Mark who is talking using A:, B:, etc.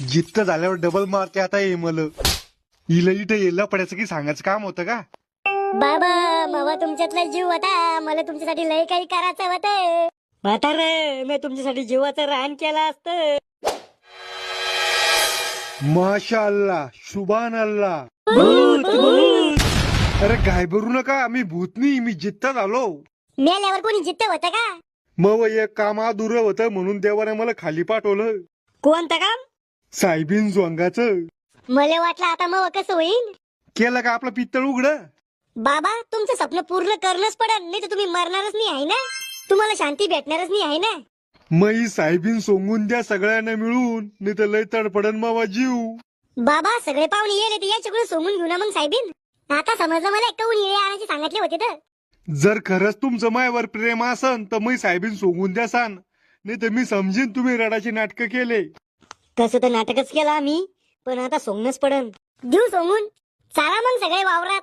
A: जित्त झाल्यावर डबल मारते आता हे मला. हिला इथं येला पडायचं की सांगायचं काम होतं का?
B: बाबा मावा तुमच्यातला जीव होता, मला तुमच्यासाठी लय काही करायचं होतं. म्हातारे मी तुमच्यासाठी जीवाचं रान केलं असतं.
A: माशा अल्लाह, शुभान अल्लाह.
B: भूत भूत
A: अरे घाबरू नका, मी भूत नाही, मी जित्त झालो.
B: मेल्यावर कोणी जिद्द होतं का?
A: मग एक काम अधुरं होतं म्हणून देवाने मला खाली पाठवलं.
B: कोणतं काम?
A: साहेबीन जोंगाचं.
B: मला वाटलं आता मग कसं होईल.
A: केलं का आपलं पित्तळ उघड?
B: बाबा तुमचं स्वप्न पूर्ण करणंच पडेल, नाही तर तुम्ही मरणारच नाही आहे ना. तुम्हाला शांती भेटणारच नाही आहे ना.
A: मग ही साहेबीन सोंगून द्या सगळ्यांना मिळून, नाही तर लय तडपडन मावा जीव.
B: बाबा सगळे पाहुणे येले तर याच्याकडून सोंगून घेऊ ना मग साहेबीन. आता समजलं मला काऊन येळे आणायचे सांगितले होते तर.
A: जर खरंच तुमचं मायावर प्रेम असन तर मी साहेबीन सोंगून द्या सान, नाही तर मी समजेन तुम्ही रडाची नाटकं केले.
B: तसं तर नाटकच केलं आम्ही, पण आता सोंगणंच पडन. देऊ सोंगून. चला मग सगळे वावरात.